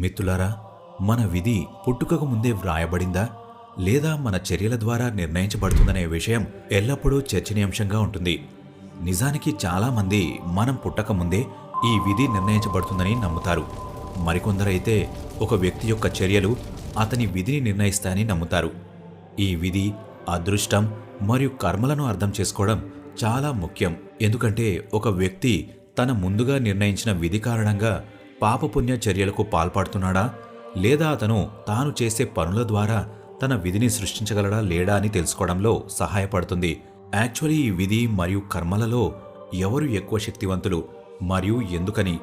మిత్రులారా, మన విధి పుట్టుకకు ముందే వ్రాయబడిందా లేదా మన చర్యల ద్వారా నిర్ణయించబడుతుందనే విషయం ఎల్లప్పుడూ చర్చనీయాంశంగా ఉంటుంది. నిజానికి చాలామంది మనం పుట్టక ముందే ఈ విధి నిర్ణయించబడుతుందని నమ్ముతారు. మరికొందరైతే ఒక వ్యక్తి యొక్క చర్యలు అతని విధిని నిర్ణయిస్తాయని నమ్ముతారు. ఈ విధి, అదృష్టం మరియు కర్మలను అర్థం చేసుకోవడం చాలా ముఖ్యం. ఎందుకంటే ఒక వ్యక్తి తన ముందుగా నిర్ణయించిన విధి కారణంగా పాపపుణ్య చర్యలకు పాల్పడుతున్నాడా లేదా అతను తాను చేసే పనుల ద్వారా తన విధిని సృష్టించగలడా లేడా అని తెలుసుకోవడంలో సహాయపడుతుంది. యాక్చువల్లీ ఈ విధి మరియు కర్మలలో ఎవరు ఎక్కువ శక్తివంతులు మరియు ఎందుకని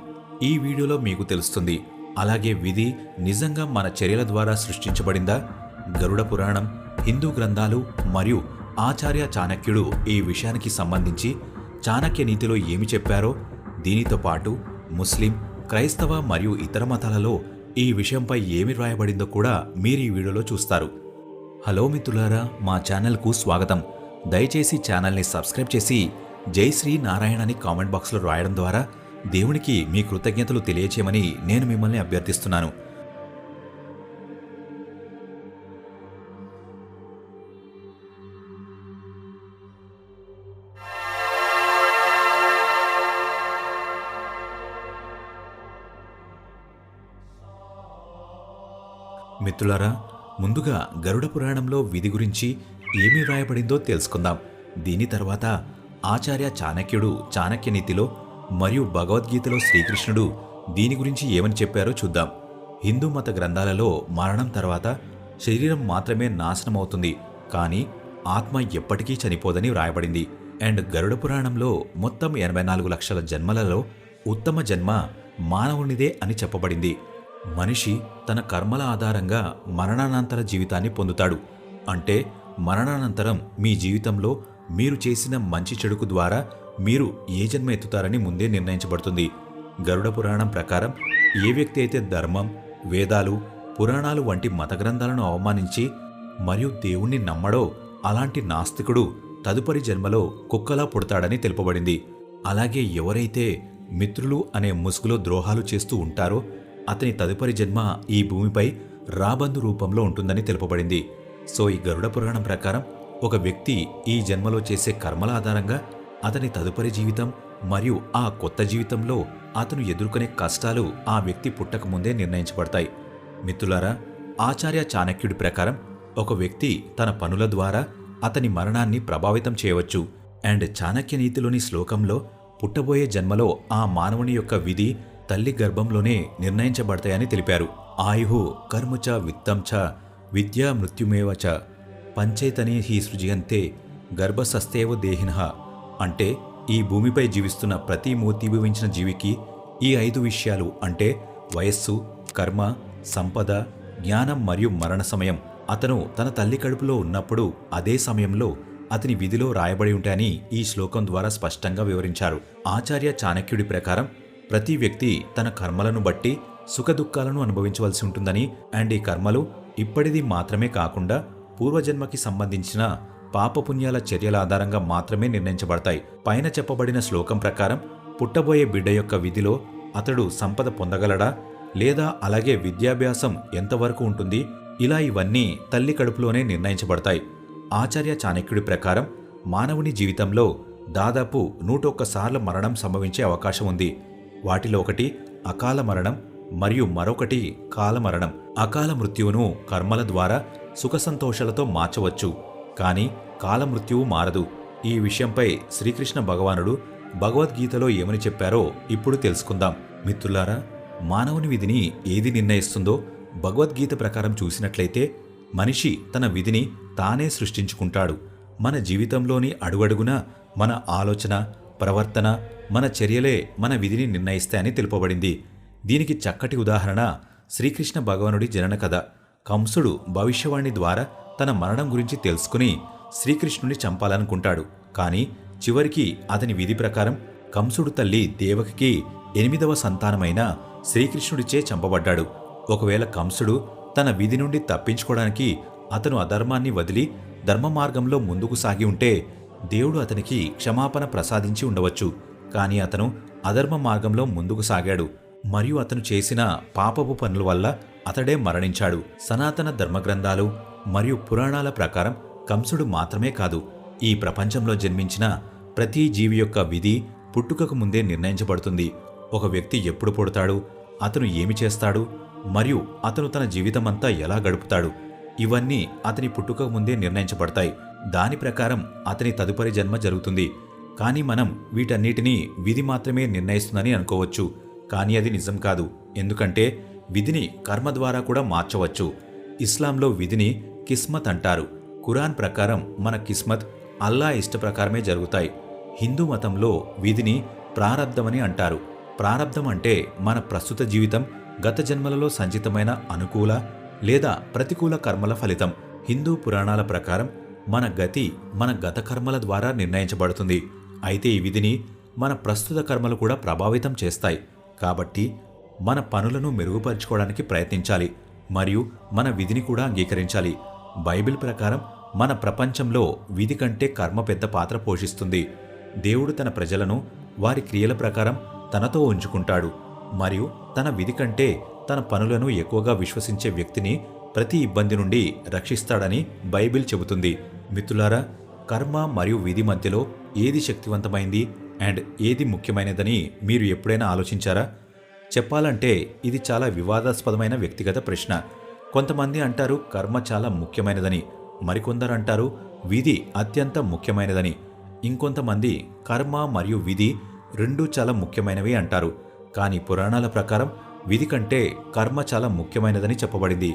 ఈ వీడియోలో మీకు తెలుస్తుంది. అలాగే విధి నిజంగా మన చర్యల ద్వారా సృష్టించబడిందా? గరుడ పురాణం, హిందూ గ్రంథాలు మరియు ఆచార్య చాణక్యుడు ఈ విషయానికి సంబంధించి చాణక్య నీతిలో ఏమి చెప్పారో, దీనితో పాటు ముస్లిం, క్రైస్తవ మరియు ఇతర మతాలలో ఈ విషయంపై ఏమి రాయబడిందో కూడా మీరు ఈ వీడియోలో చూస్తారు. హలో మిత్రులారా, మా ఛానల్కు స్వాగతం. దయచేసి ఛానల్ని సబ్స్క్రైబ్ చేసి జై శ్రీ నారాయణ అని కామెంట్ బాక్స్లో రాయడం ద్వారా దేవునికి మీ కృతజ్ఞతలు తెలియచేయమని నేను మిమ్మల్ని అభ్యర్థిస్తున్నాను. మిత్రులారా, ముందుగా గరుడ పురాణంలో విధి గురించి ఏమి వ్రాయబడిందో తెలుసుకుందాం. దీని తర్వాత ఆచార్య చాణక్యుడు చాణక్య నీతిలో మరియు భగవద్గీతలో శ్రీకృష్ణుడు దీని గురించి ఏమని చెప్పారో చూద్దాం. హిందూ మత గ్రంథాలలో మరణం తర్వాత శరీరం మాత్రమే నాశనమవుతుంది, కానీ ఆత్మ ఎప్పటికీ చనిపోదని వ్రాయబడింది. అండ్ గరుడ పురాణంలో మొత్తం 84 లక్షల జన్మలలో ఉత్తమ జన్మ మానవునిదే అని చెప్పబడింది. మనిషి తన కర్మల ఆధారంగా మరణానంతర జీవితాన్ని పొందుతాడు. అంటే మరణానంతరం మీ జీవితంలో మీరు చేసిన మంచి చెడుకు ద్వారా మీరు ఏ జన్మ ఎత్తుతారని ముందే నిర్ణయించబడుతుంది. గరుడ పురాణం ప్రకారం ఏ వ్యక్తి అయితే ధర్మం, వేదాలు, పురాణాలు వంటి మత గ్రంథాలను అవమానించి మరియు దేవుణ్ణి నమ్మడో అలాంటి నాస్తికుడు తదుపరి జన్మలో కుక్కలా పుడతాడని తెలుపబడింది. అలాగే ఎవరైతే మిత్రులు అనే ముసుగులో ద్రోహాలు చేస్తూ ఉంటారో అతని తదుపరి జన్మ ఈ భూమిపై రాబందు రూపంలో ఉంటుందని తెలుపబడింది. సో ఈ గరుడ పురాణం ప్రకారం ఒక వ్యక్తి ఈ జన్మలో చేసే కర్మల ఆధారంగా అతని తదుపరి జీవితం మరియు ఆ కొత్త జీవితంలో అతను ఎదుర్కొనే కష్టాలు ఆ వ్యక్తి పుట్టక ముందే నిర్ణయించబడతాయి. మిత్రులారా, ఆచార్య చాణక్యుడి ప్రకారం ఒక వ్యక్తి తన పనుల ద్వారా అతని మరణాన్ని ప్రభావితం చేయవచ్చు. అండ్ చాణక్య నీతిలోని శ్లోకంలో పుట్టబోయే జన్మలో ఆ మానవుని యొక్క విధి తల్లి గర్భంలోనే నిర్ణయించబడతాయని తెలిపారు. ఆయుః కర్మచ విత్తంచ విద్యా మృత్యుమేవచ పంచైతని హి సృజ్యంతే గర్భసస్తేవ దేహినః. అంటే ఈ భూమిపై జీవిస్తున్న ప్రతి మూర్తిభవించిన జీవికి ఈ 5 విషయాలు అంటే వయస్సు, కర్మ, సంపద, జ్ఞానం మరియు మరణ సమయం అతను తన తల్లి కడుపులో ఉన్నప్పుడు అదే సమయంలో అతని విధిలో రాయబడి ఉంటాయని ఈ శ్లోకం ద్వారా స్పష్టంగా వివరించారు. ఆచార్య చాణక్యుడి ప్రకారం ప్రతి వ్యక్తి తన కర్మలను బట్టి సుఖదుఖాలను అనుభవించవలసి ఉంటుందని, అండ్ ఈ కర్మలు ఇప్పటిది మాత్రమే కాకుండా పూర్వజన్మకి సంబంధించిన పాపపుణ్యాల చర్యల ఆధారంగా మాత్రమే నిర్ణయించబడతాయి. పైన చెప్పబడిన శ్లోకం ప్రకారం పుట్టబోయే బిడ్డ యొక్క విధిలో అతడు సంపద పొందగలడా లేదా అలాగే విద్యాభ్యాసం ఎంతవరకు ఉంటుంది, ఇలా ఇవన్నీ తల్లి కడుపులోనే నిర్ణయించబడతాయి. ఆచార్య చాణక్యుడి ప్రకారం మానవుని జీవితంలో దాదాపు 101 సార్లు మరణం సంభవించే అవకాశం ఉంది. వాటిలో ఒకటి అకాల మరణం మరియు మరొకటి కాలమరణం. అకాల మృత్యువును కర్మల ద్వారా సుఖ సంతోషాలతో మార్చవచ్చు, కానీ కాలమృత్యువు మారదు. ఈ విషయంపై శ్రీకృష్ణ భగవానుడు భగవద్గీతలో ఏమని చెప్పారో ఇప్పుడు తెలుసుకుందాం. మిత్రులారా, మానవుని విధిని ఏది నిర్ణయిస్తుందో భగవద్గీత ప్రకారం చూసినట్లయితే మనిషి తన విధిని తానే సృష్టించుకుంటాడు. మన జీవితంలోని అడుగడుగునా మన ఆలోచన, ప్రవర్తన, మన చర్యలే మన విధిని నిర్ణయిస్తాయని తెలుపబడింది. దీనికి చక్కటి ఉదాహరణ శ్రీకృష్ణ భగవానుడి జనన కథ. కంసుడు భవిష్యవాణి ద్వారా తన మరణం గురించి తెలుసుకుని శ్రీకృష్ణుని చంపాలనుకుంటాడు. కానీ చివరికి అతని విధి ప్రకారం కంసుడు తల్లి దేవకికి 8వ సంతానమైన శ్రీకృష్ణుడిచే చంపబడ్డాడు. ఒకవేళ కంసుడు తన విధి నుండి తప్పించుకోవడానికి అతను అధర్మాన్ని వదిలి ధర్మ మార్గంలో ముందుకు సాగి ఉంటే దేవుడు అతనికి క్షమాపణ ప్రసాదించి ఉండవచ్చు. కానీ అతను అధర్మ మార్గంలో ముందుకు సాగాడు. మరియు అతను చేసిన పాపపు పనుల వల్ల అతడే మరణించాడు. సనాతన ధర్మగ్రంథాలు మరియు పురాణాల ప్రకారం కంసుడు మాత్రమే కాదు, ఈ ప్రపంచంలో జన్మించిన ప్రతి జీవి యొక్క విధి పుట్టుకకు ముందే నిర్ణయించబడుతుంది. ఒక వ్యక్తి ఎప్పుడు పుడతాడు, అతను ఏమి చేస్తాడు మరియు అతను తన జీవితమంతా ఎలా గడుపుతాడు, ఇవన్నీ అతని పుట్టుకకు ముందే నిర్ణయించబడతాయి. దాని ప్రకారం అతని తదుపరి జన్మ జరుగుతుంది. కానీ మనం వీటన్నిటినీ విధి మాత్రమే నిర్ణయిస్తుందని అనుకోవచ్చు. కానీ అది నిజం కాదు. ఎందుకంటే విధిని కర్మ ద్వారా కూడా మార్చవచ్చు. ఇస్లాంలో విధిని కిస్మత్ అంటారు. ఖురాన్ ప్రకారం మన కిస్మత్ అల్లా ఇష్ట ప్రకారమే జరుగుతాయి. హిందూ మతంలో విధిని ప్రారబ్ధమని అంటారు. ప్రారబ్ధం అంటే మన ప్రస్తుత జీవితం గత జన్మలలో సంచితమైన అనుకూల లేదా ప్రతికూల కర్మల ఫలితం. హిందూ పురాణాల ప్రకారం మన గతి మన గత కర్మల ద్వారా నిర్ణయించబడుతుంది. అయితే ఈ విధిని మన ప్రస్తుత కర్మలు కూడా ప్రభావితం చేస్తాయి. కాబట్టి మన పనులను మెరుగుపరుచుకోవడానికి ప్రయత్నించాలి మరియు మన విధిని కూడా అంగీకరించాలి. బైబిల్ ప్రకారం మన ప్రపంచంలో విధి కంటే కర్మ పెద్ద పాత్ర పోషిస్తుంది. దేవుడు తన ప్రజలను వారి క్రియల ప్రకారం తనతో ఉంచుకుంటాడు మరియు తన విధి కంటే తన పనులను ఎక్కువగా విశ్వసించే వ్యక్తిని ప్రతి ఇబ్బంది నుండి రక్షిస్తాడని బైబిల్ చెబుతుంది. మిత్రులారా, కర్మ మరియు విధి మధ్యలో ఏది శక్తివంతమైంది అండ్ ఏది ముఖ్యమైనదని మీరు ఎప్పుడైనా ఆలోచించారా? చెప్పాలంటే ఇది చాలా వివాదాస్పదమైన వ్యక్తిగత ప్రశ్న. కొంతమంది అంటారు కర్మ చాలా ముఖ్యమైనదని, మరికొందరు అంటారు విధి అత్యంత ముఖ్యమైనదని, ఇంకొంతమంది కర్మ మరియు విధి రెండూ చాలా ముఖ్యమైనవి అంటారు. కానీ పురాణాల ప్రకారం విధి కంటే కర్మ చాలా ముఖ్యమైనదని చెప్పబడింది.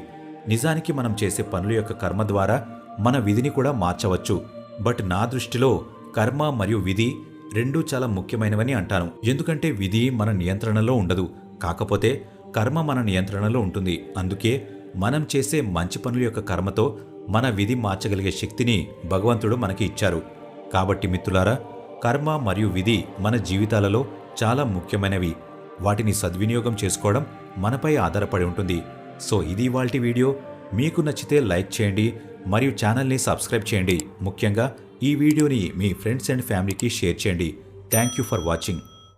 నిజానికి మనం చేసే పనుల యొక్క కర్మ ద్వారా మన విధిని కూడా మార్చవచ్చు. బట్ నా దృష్టిలో కర్మ మరియు విధి రెండూ చాలా ముఖ్యమైనవని అంటాను. ఎందుకంటే విధి మన నియంత్రణలో ఉండదు, కాకపోతే కర్మ మన నియంత్రణలో ఉంటుంది. అందుకే మనం చేసే మంచి పనుల యొక్క కర్మతో మన విధి మార్చగలిగే శక్తిని భగవంతుడు మనకి ఇచ్చారు. కాబట్టి మిత్రులారా, కర్మ మరియు విధి మన జీవితాలలో చాలా ముఖ్యమైనవి. వాటిని సద్వినియోగం చేసుకోవడం మనపై ఆధారపడి ఉంటుంది. సో ఇది ఇవాల్టి వీడియో. మీకు నచ్చితే లైక్ చేయండి మరియు ఛానల్ని సబ్స్క్రైబ్ చేయండి. ముఖ్యంగా ఈ వీడియోని మీ ఫ్రెండ్స్ అండ్ ఫ్యామిలీకి షేర్ చేయండి. Thank you for watching.